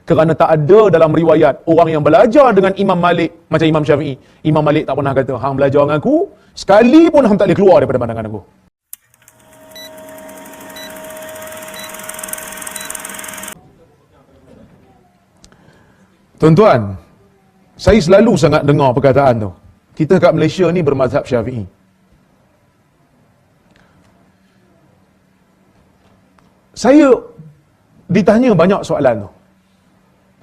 Kerana tak ada dalam riwayat orang yang belajar dengan Imam Malik macam Imam Syafi'i. Imam Malik tak pernah kata, hang belajar dengan aku, sekali pun hang tak boleh keluar daripada pandangan aku. Tuan-tuan, saya selalu sangat dengar perkataan tu. Kita kat Malaysia ni bermazhab Syafi'i. Saya ditanya banyak soalan tu.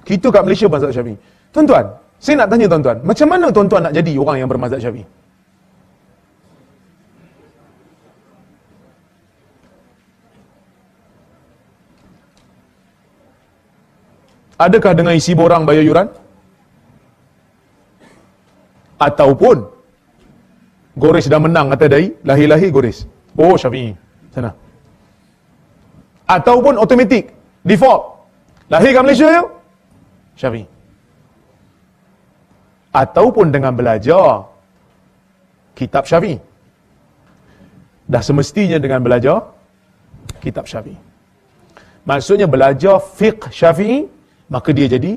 Kita kat Malaysia bermazhab Syafi'i. Tuan-tuan, saya nak tanya tuan-tuan, macam mana tuan-tuan nak jadi orang yang bermazhab Syafi'i? Adakah dengan isi borang bayar yuran? Ataupun Goris dah menang kata dai, lahir-lahir Goris. Oh, Syafi'i. Sana. Ataupun automatik, default. Lahir kat Malaysia je, Syafi'i. Ataupun dengan belajar kitab Syafi'i. Dah semestinya dengan belajar kitab Syafi'i. Maksudnya belajar fiqh Syafi'i, maka dia jadi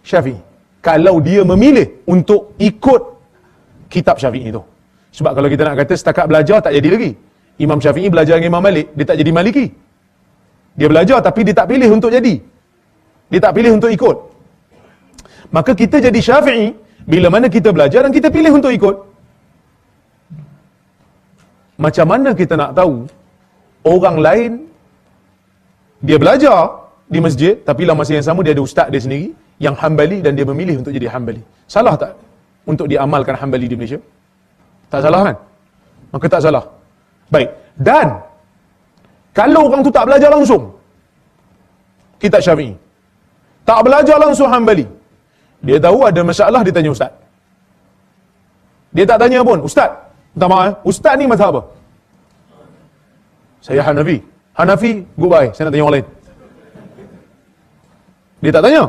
Syafi'i. Kalau dia memilih untuk ikut kitab Syafi'i itu. Sebab kalau kita nak kata setakat belajar tak jadi lagi. Imam Syafi'i belajar dengan Imam Malik, dia tak jadi Maliki. Dia belajar tapi dia tak pilih untuk jadi. Dia tak pilih untuk ikut. Maka kita jadi Syafi'i bila mana kita belajar dan kita pilih untuk ikut. Macam mana kita nak tahu orang lain dia belajar di masjid, tapi dalam masa yang sama dia ada ustaz dia sendiri yang Hambali dan dia memilih untuk jadi Hambali. Salah tak untuk diamalkan Hambali di Malaysia? Tak salah kan? Maka tak salah. Baik. Dan kalau orang tu tak belajar langsung kitab Syafi'i, tak belajar langsung Hambali, dia tahu ada masalah, dia tanya ustaz. Dia tak tanya pun, ustaz, minta maaf, ustaz ni mazhab apa? Saya Hanafi. Hanafi, goodbye, saya nak tanya orang lain. Dia tak tanya.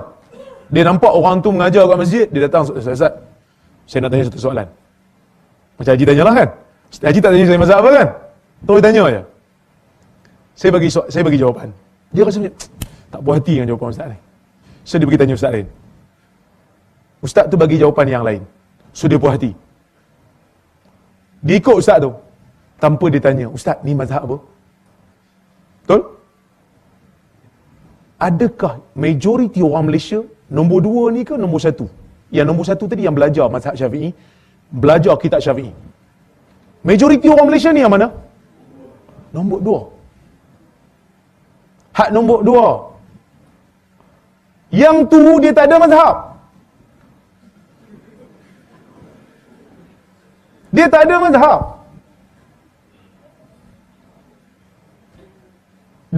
Dia nampak orang tu mengajar kat masjid, dia datang, ustaz, saya nak tanya satu soalan. Macam Haji tanyalah kan? Haji tak tanya saya mazhab apa kan? Terus dia tanya je. Saya bagi jawapan. Dia rasa macam tak puas hati dengan jawapan ustaz ni. So dia pergi tanya ustaz lain. Ustaz tu bagi jawapan yang lain. So dia puas hati. Dia ikut ustaz tu tanpa dia tanya, ustaz ni mazhab apa? Betul? Adakah majoriti orang Malaysia nombor 2 ni ke nombor 1? Yang nombor 1 tadi yang belajar mazhab Syafi'i, belajar kitab Syafi'i. Majoriti orang Malaysia ni yang mana? Nombor 2. Hak nombor 2. Yang tu dia tak ada mazhab. Dia tak ada mazhab.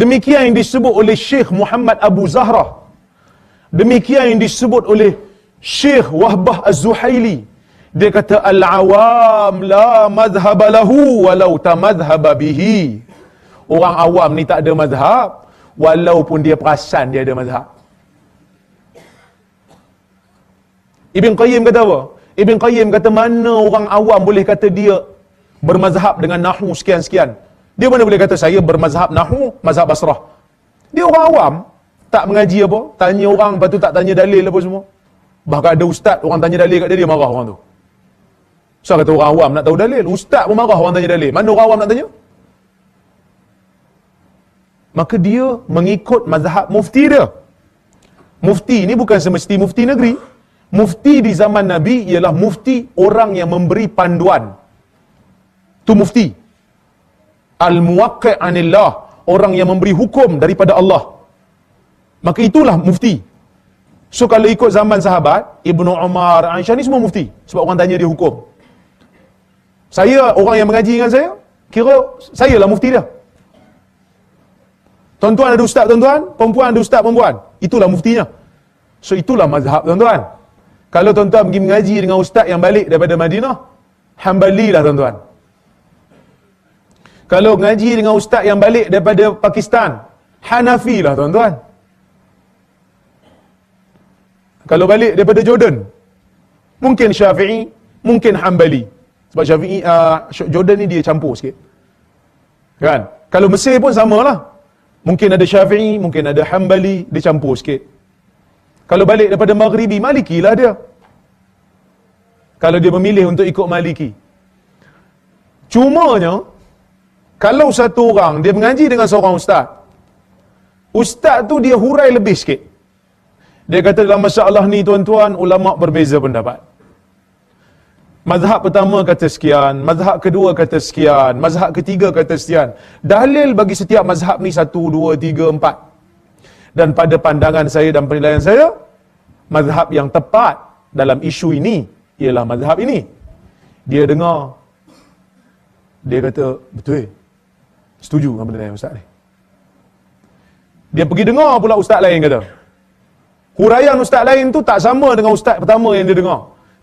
Demikian yang disebut oleh Syekh Muhammad Abu Zahrah. Demikian yang disebut oleh Syekh Wahbah Az-Zuhaili. Dia kata al-awam la madhhaba lahu walau tamadhhaba bihi. Orang awam ni tak ada mazhab walaupun dia perasan dia ada mazhab. Ibn Qayyim kata apa? Ibn Qayyim kata mana orang awam boleh kata dia bermazhab dengan nahwu sekian-sekian. Dia mana boleh kata saya bermazhab nahwu, mazhab Basrah. Dia orang awam, tak mengaji apa, tanya orang, lepas tu tak tanya dalil apa semua. Bahkan ada ustaz, orang tanya dalil kat dia, dia marah orang tu. So kata orang awam nak tahu dalil, ustaz pun marah orang tanya dalil. Mana orang awam nak tanya? Maka dia mengikut mazhab mufti dia. Mufti ni bukan semesti mufti negeri. Mufti di zaman Nabi ialah mufti orang yang memberi panduan. Tu mufti. Al-muwaqqi' anillah, orang yang memberi hukum daripada Allah. Maka itulah mufti. So kalau ikut zaman sahabat, Ibnu Umar, Aisyah ni semua mufti. Sebab orang tanya dia hukum. Saya, orang yang mengaji dengan saya, kira saya lah mufti dia. Tuan-tuan ada ustaz tuan-tuan, perempuan ada ustaz perempuan. Itulah muftinya. So itulah mazhab tuan-tuan. Kalau tuan-tuan pergi mengaji dengan ustaz yang balik daripada Madinah, Hambali lah tuan-tuan. Kalau mengaji dengan ustaz yang balik daripada Pakistan, Hanafi lah tuan-tuan. Kalau balik daripada Jordan, mungkin Syafi'i, mungkin Hambali. Sebab Syafi'i, Jordan ni dia campur sikit. Kan? Kalau Mesir pun samalah. Mungkin ada Syafi'i, mungkin ada Hambali, dia campur sikit. Kalau balik daripada Maghribi, Maliki lah dia. Kalau dia memilih untuk ikut Maliki. Cumanya, kalau satu orang dia mengaji dengan seorang ustaz, ustaz tu dia hurai lebih sikit. Dia kata dalam masalah ni tuan-tuan, ulama berbeza pendapat. Mazhab pertama kata sekian, mazhab kedua kata sekian, mazhab ketiga kata sekian. Dalil bagi setiap mazhab ni 1, 2, 3, 4. Dan pada pandangan saya dan penilaian saya, mazhab yang tepat dalam isu ini ialah mazhab ini. Dia dengar, dia kata, betul, setuju dengan penilaian ustaz ni. Dia pergi dengar pula ustaz lain kata, huraian ustaz lain tu tak sama dengan ustaz pertama yang dia dengar.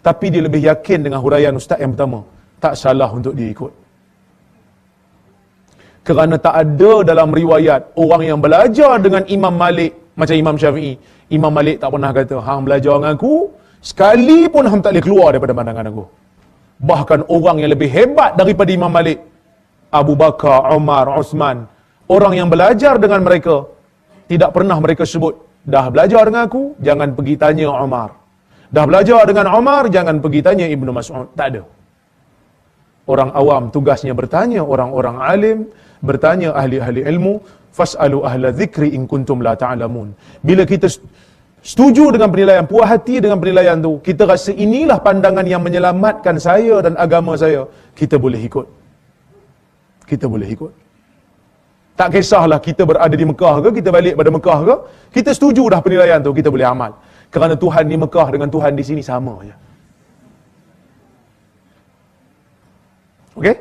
Tapi dia lebih yakin dengan huraian ustaz yang pertama. Tak salah untuk dia ikut. Kerana tak ada dalam riwayat orang yang belajar dengan Imam Malik macam Imam Syafi'i. Imam Malik tak pernah kata, hang belajar dengan aku, sekali pun hang tak boleh keluar daripada pandangan aku. Bahkan orang yang lebih hebat daripada Imam Malik, Abu Bakar, Umar, Uthman, orang yang belajar dengan mereka, tidak pernah mereka sebut, dah belajar dengan aku, jangan pergi tanya Umar. Dah belajar dengan Umar, jangan pergi tanya Ibnu Mas'ud. Tak ada. Orang awam tugasnya bertanya orang-orang alim, bertanya ahli-ahli ilmu, fas'alu ahla zikri in kuntum la ta'lamun. Bila kita setuju dengan penilaian, puas hati dengan penilaian tu, kita rasa inilah pandangan yang menyelamatkan saya dan agama saya, kita boleh ikut. Kita boleh ikut. Tak kisahlah kita berada di Mekah ke, kita balik pada Mekah ke, kita setuju dah penilaian tu, kita boleh amal. Kerana Tuhan di Mekah dengan Tuhan di sini sama je. Okey?